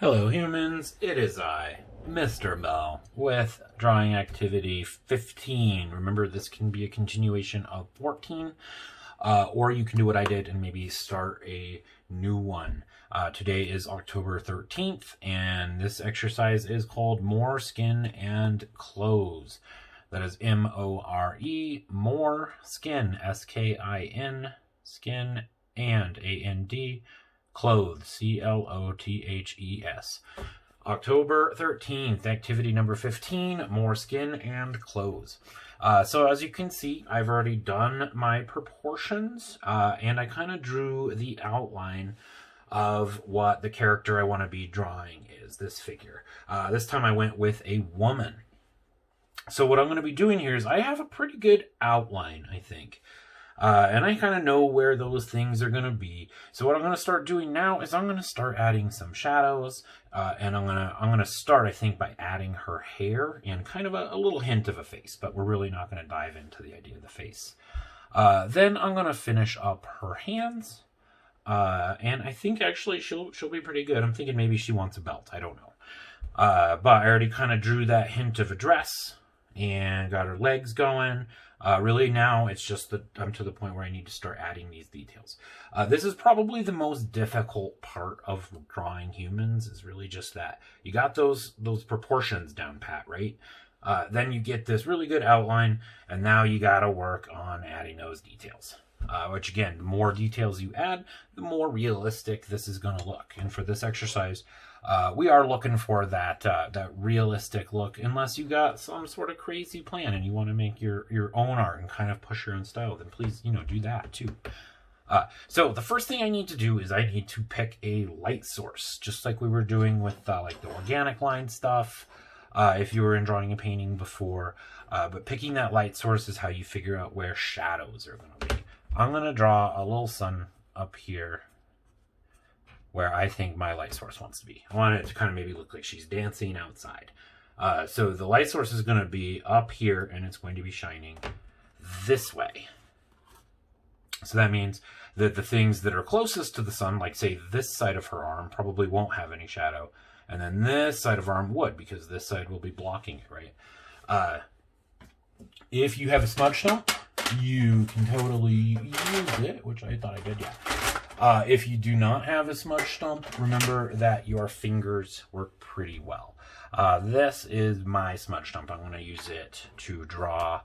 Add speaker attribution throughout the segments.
Speaker 1: Hello humans, it is I, Mr. Bell, with drawing activity 15. Remember, this can be a continuation of 14, or you can do what I did and maybe start a new one. Today is October 13th, and this exercise is called More Skin and Clothes. That is M-O-R-E, more skin, S-K-I-N, skin and A-N-D, clothes, C-L-O-T-H-E-S. October 13th, activity number 15, more skin and clothes. So as you can see, I've already done my proportions, and I kind of drew the outline of what the character I want to be drawing is, this figure. This time I went with a woman. So what I'm going to be doing here is I have a pretty good outline, I think. And I kind of know where those things are going to be. So what I'm going to start doing now is I'm going to start adding some shadows. And I'm going to start, I think, by adding her hair and kind of a little hint of a face. But we're really not going to dive into the idea of the face. Then I'm going to finish up her hands. And I think actually she'll be pretty good. I'm thinking maybe she wants a belt. I don't know. But I already kind of drew that hint of a dress and got her legs going. Really now it's just that I'm to the point where I need to start adding these details. This is probably the most difficult part of drawing humans, is really just that. You got those proportions down pat, right? Then you get this really good outline, and now you got to work on adding those details. Which again, the more details you add, the more realistic this is going to look. And for this exercise, we are looking for that realistic look, unless you got some sort of crazy plan and you want to make your own art and kind of push your own style, then please, do that too. So the first thing I need to do is I need to pick a light source, just like we were doing with like the organic line stuff. If you were in drawing and painting before, but picking that light source is how you figure out where shadows are going to be. I'm going to draw a little sun up here where I think my light source wants to be. I want it to kind of maybe look like she's dancing outside. So the light source is going to be up here, and it's going to be shining this way. So that means that the things that are closest to the sun, like say this side of her arm, probably won't have any shadow. And then this side of her arm would, because this side will be blocking it, right? If you have a smudge stump, you can totally use it, which I thought I did, yeah. If you do not have a smudge stump, remember that your fingers work pretty well. This is my smudge stump. I'm going to use it to draw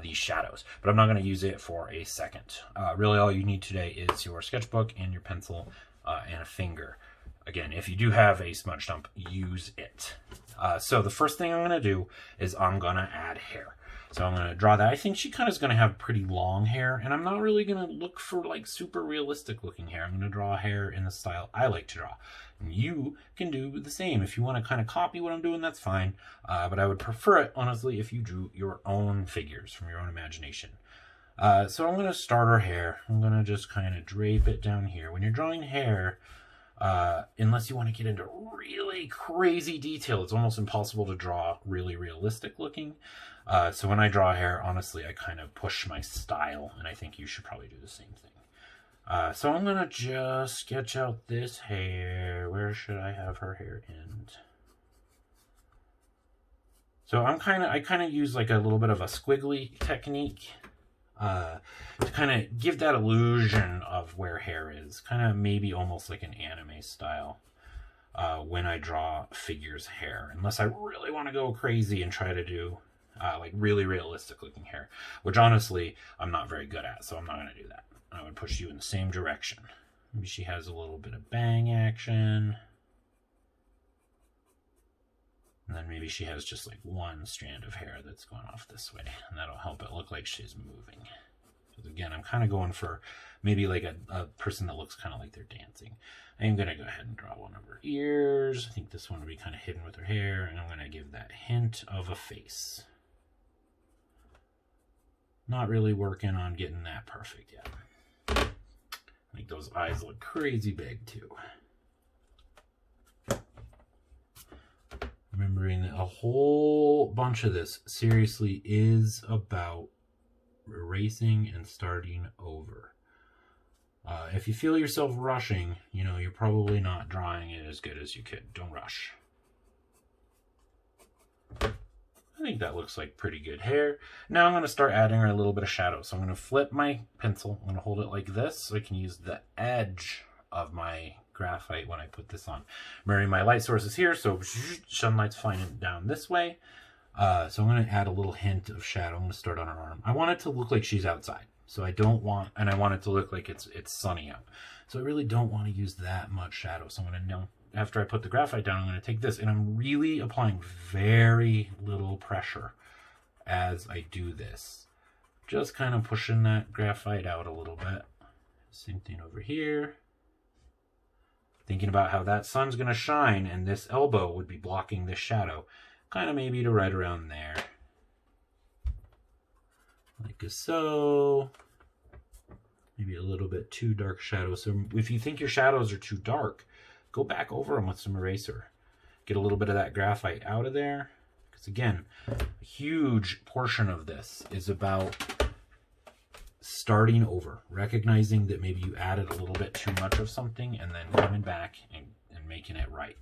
Speaker 1: these shadows, but I'm not going to use it for a second. Really, all you need today is your sketchbook and your pencil and a finger. Again, if you do have a smudge stump, use it. So the first thing I'm going to do is I'm going to add hair. So I'm going to draw that. I think she kind of is going to have pretty long hair, and I'm not really going to look for like super realistic looking hair. I'm going to draw hair in the style I like to draw. And you can do the same. If you want to kind of copy what I'm doing, that's fine. But I would prefer it, honestly, if you drew your own figures from your own imagination. So I'm going to start her hair. I'm going to just kind of drape it down here. When you're drawing hair, unless you want to get into really crazy detail, it's almost impossible to draw really realistic looking. So when I draw hair, honestly, I kind of push my style, and I think you should probably do the same thing. So I'm going to just sketch out this hair. Where should I have her hair end? So I kind of use like a little bit of a squiggly technique to kind of give that illusion of where hair is. Kind of maybe almost like an anime style when I draw figures' hair. Unless I really want to go crazy and try to do like really realistic looking hair, which honestly I'm not very good at, so I'm not going to do that. I would push you in the same direction. Maybe she has a little bit of bang action, and then maybe she has just like one strand of hair that's going off this way, and that'll help it look like she's moving. Because again, I'm kind of going for maybe like a person that looks kind of like they're dancing. I'm going to go ahead and draw one of her ears. I think this one will be kind of hidden with her hair, and I'm going to give that hint of a face. Not really working on getting that perfect yet. I think those eyes look crazy big too. Remembering that a whole bunch of this seriously is about erasing and starting over. If you feel yourself rushing, you know, you're probably not drawing it as good as you could. Don't rush. I think that looks like pretty good hair. Now I'm going to start adding a little bit of shadow. So I'm going to flip my pencil. I'm going to hold it like this so I can use the edge of my graphite when I put this on. Remembering my light source is here, so sunlight's flying down this way. So I'm going to add a little hint of shadow. I'm going to start on her arm. I want it to look like she's outside. So I don't want, and I want it to look like it's sunny out. So I really don't want to use that much shadow. So I'm going to know, after I put the graphite down, I'm going to take this, and I'm really applying very little pressure as I do this. Just kind of pushing that graphite out a little bit. Same thing over here. Thinking about how that sun's going to shine, and this elbow would be blocking this shadow. Kind of maybe to right around there. Like so. Maybe a little bit too dark shadow. So if you think your shadows are too dark, go back over them with some eraser. Get a little bit of that graphite out of there. Because again, a huge portion of this is about starting over. Recognizing that maybe you added a little bit too much of something and then coming back and making it right.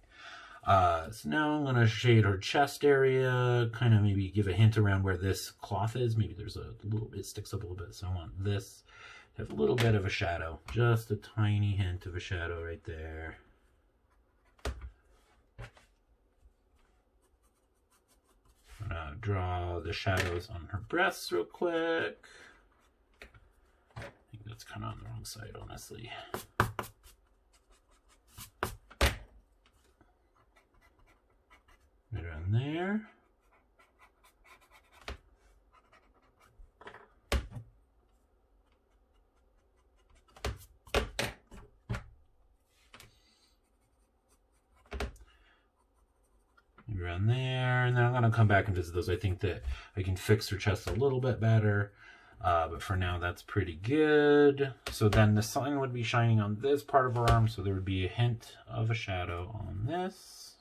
Speaker 1: So now I'm going to shade her chest area, kind of maybe give a hint around where this cloth is. Maybe there's a little bit, it sticks up a little bit. So I want this to have a little bit of a shadow, just a tiny hint of a shadow right there. I'm going to draw the shadows on her breasts real quick. I think that's kind of on the wrong side, honestly. Right around there. Maybe around there, and then I'm going to come back and visit those. I think that I can fix her chest a little bit better, but for now that's pretty good. So then the sun would be shining on this part of her arm, so there would be a hint of a shadow on this.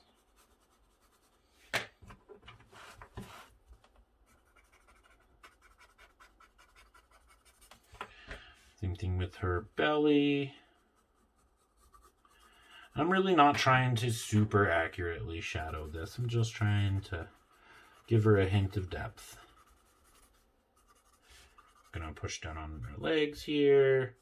Speaker 1: Same thing with her belly. I'm really not trying to super accurately shadow this. I'm just trying to give her a hint of depth. I'm gonna push down on her legs here.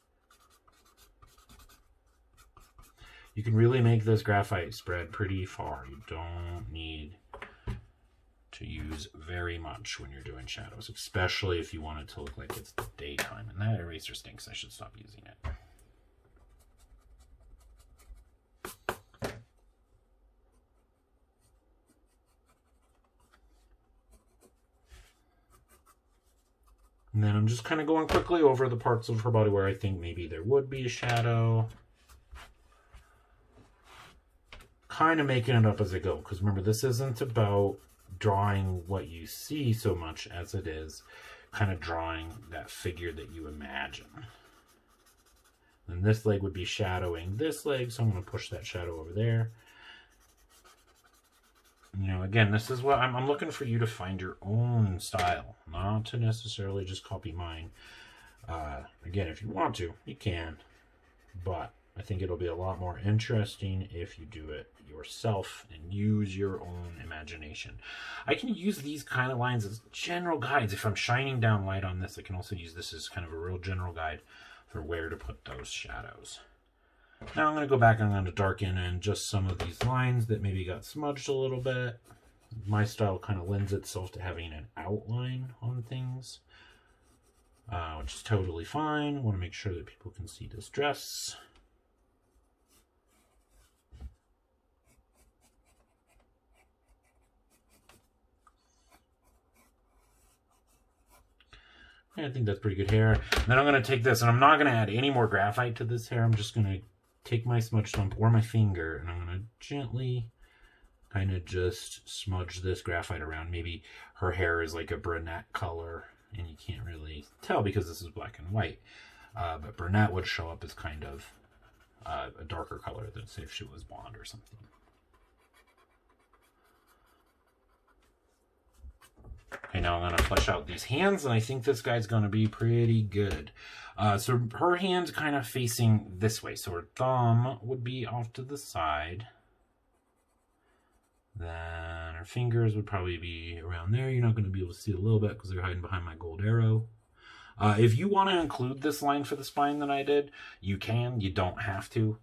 Speaker 1: You can really make this graphite spread pretty far. You don't need to use very much when you're doing shadows, especially if you want it to look like it's daytime. And that eraser stinks. I should stop using it. And then I'm just kind of going quickly over the parts of her body where I think maybe there would be a shadow. Kind of making it up as I go, because remember, this isn't about drawing what you see so much as it is kind of drawing that figure that you imagine. And this leg would be shadowing this leg, so I'm going to push that shadow over there. You know, again, this is what I'm looking for you to find your own style, not to necessarily just copy mine. Again, if you want to, you can, but I think it'll be a lot more interesting if you do it yourself and use your own imagination. I can use these kind of lines as general guides. If I'm shining down light on this, I can also use this as kind of a real general guide for where to put those shadows. Now I'm going to go back and I'm going to darken in just some of these lines that maybe got smudged a little bit. My style kind of lends itself to having an outline on things, which is totally fine. I want to make sure that people can see this dress. I think that's pretty good hair. And then I'm going to take this, and I'm not going to add any more graphite to this hair. I'm just going to take my smudge stump or my finger, and I'm going to gently kind of just smudge this graphite around. Maybe her hair is like a brunette color, and you can't really tell because this is black and white. But brunette would show up as kind of a darker color than, say, if she was blonde or something. Okay, now I'm going to flesh out these hands, and I think this guy's going to be pretty good. So her hand's kind of facing this way, so her thumb would be off to the side. Then her fingers would probably be around there. You're not going to be able to see a little bit because they're hiding behind my gold arrow. If you want to include this line for the spine that I did, you can. You don't have to.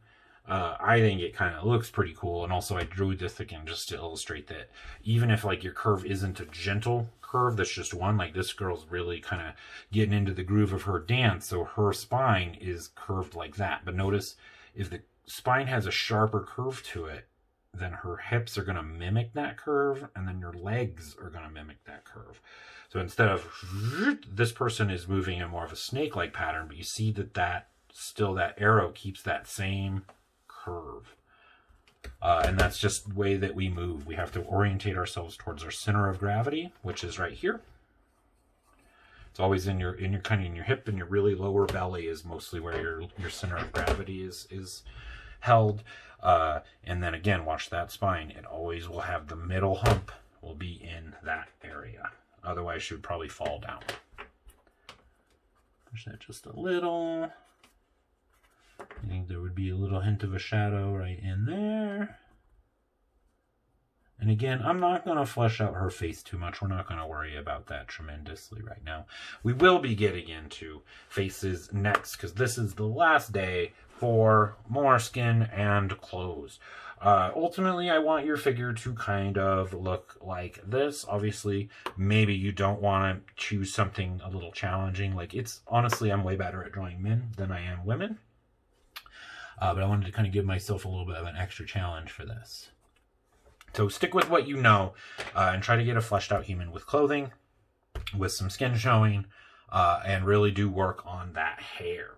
Speaker 1: I think it kind of looks pretty cool. And also I drew this again just to illustrate that even if like your curve isn't a gentle curve, that's just one, like this girl's really kind of getting into the groove of her dance. So her spine is curved like that. But notice if the spine has a sharper curve to it, then her hips are going to mimic that curve, and then your legs are going to mimic that curve. So instead of this person is moving in more of a snake-like pattern, but you see that still that arrow keeps that same curve. And that's just the way that we move. We have to orientate ourselves towards our center of gravity, which is right here. It's always in your kind of in your hip, and your really lower belly is mostly where your center of gravity is held. And then again, watch that spine. It always will have the middle hump will be in that area. Otherwise, she would probably fall down. Push that just a little. I think there would be a little hint of a shadow right in there. And again, I'm not going to flesh out her face too much. We're not going to worry about that tremendously right now. We will be getting into faces next, because this is the last day for more skin and clothes. Ultimately, I want your figure to kind of look like this. Obviously, maybe you don't want to choose something a little challenging. Like, honestly, I'm way better at drawing men than I am women. But I wanted to kind of give myself a little bit of an extra challenge for this. So stick with what you know, and try to get a fleshed out human with clothing, with some skin showing, and really do work on that hair.